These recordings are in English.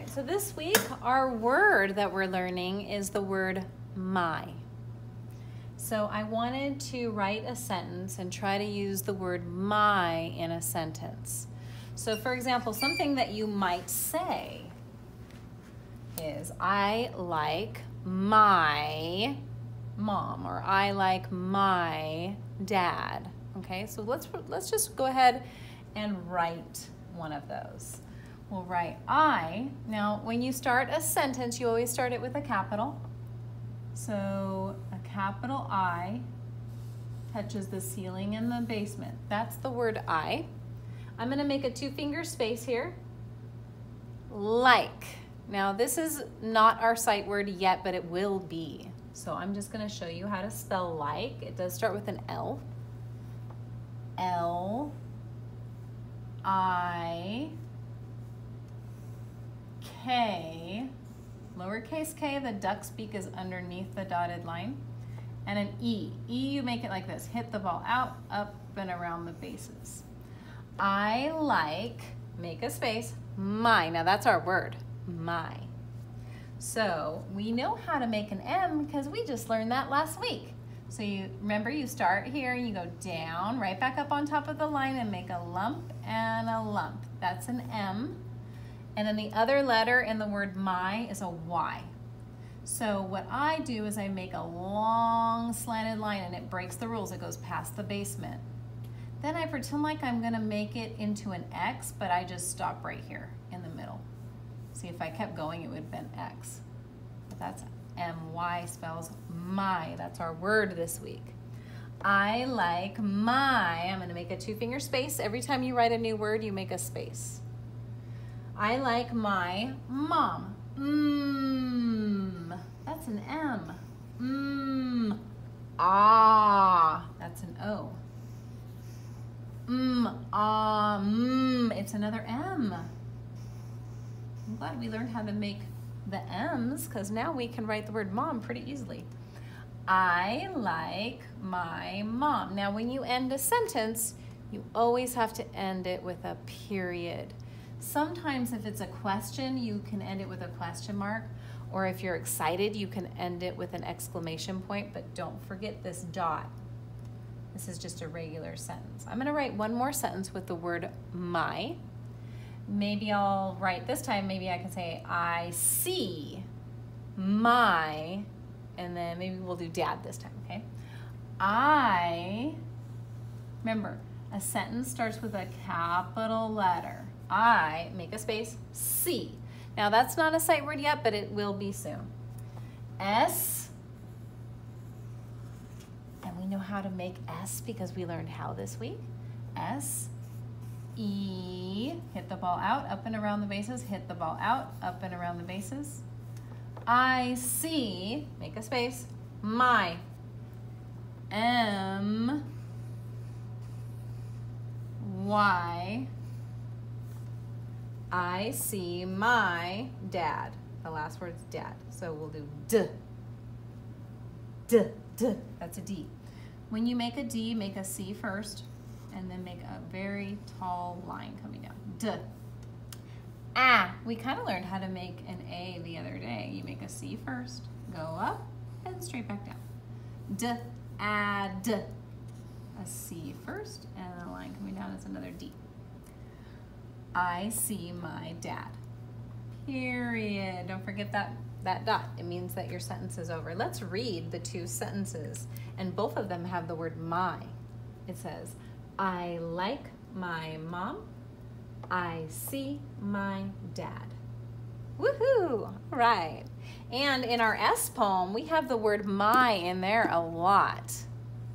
right, so this week our word that we're learning is the word my. So I wanted to write a sentence and try to use the word my in a sentence. So for example, something that you might say is, I like my mom, or I like my dad. Okay, so let's just go ahead and write one of those. We'll write I. Now, when you start a sentence, you always start it with a capital. So a capital I touches the ceiling and the basement. That's the word I. I'm going to make a 2-finger space here. Like. Now, this is not our sight word yet, but it will be. So I'm just going to show you how to spell like. It does start with an L. L, I, K, lowercase k, the duck's beak is underneath the dotted line, and an E. E, you make it like this. Hit the ball out, up, and around the bases. I like, make a space, my. Now that's our word, my. So we know how to make an M because we just learned that last week. So you remember, you start here and you go down, right back up on top of the line and make a lump and a lump. That's an M. And then the other letter in the word my is a Y. So what I do is I make a long slanted line and it breaks the rules. It goes past the basement. Then I pretend like I'm gonna make it into an X, but I just stop right here in the middle. See, if I kept going, it would have been X. But that's M-Y spells my. That's our word this week. I like my. I'm going to make a 2-finger space. Every time you write a new word, you make a space. I like my mom. That's an M. Ah. That's an O. It's another M. I'm glad we learned how to make the M's, because now we can write the word mom pretty easily. I like my mom. Now when you end a sentence, you always have to end it with a period. Sometimes if it's a question, you can end it with a question mark, or if you're excited, you can end it with an exclamation point, but don't forget this dot. This is just a regular sentence. I'm going to write one more sentence with the word my. Maybe I'll write this time, maybe I can say, I see my, and then maybe we'll do dad this time, okay? Remember, a sentence starts with a capital letter. I, make a space, see. Now that's not a sight word yet, but it will be soon. S, and we know how to make S because we learned how this week. S, E, hit the ball out, up and around the bases, hit the ball out, up and around the bases. I see, make a space, my. M, Y, I see my dad. The last word's dad, so we'll do D. That's a D. When you make a D, make a C first, and then make a very tall line coming down. D. Ah. We kind of learned how to make an A the other day. You make a C first, go up, and straight back down. D, add. A C first, and a line coming down is another D. I see my dad. Period. Don't forget that dot. It means that your sentence is over. Let's read the 2 sentences, and both of them have the word my. It says, I like my mom. I see my dad. Woohoo! All right. And in our S poem, we have the word my in there a lot.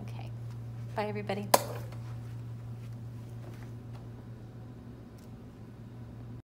Okay. Bye, everybody.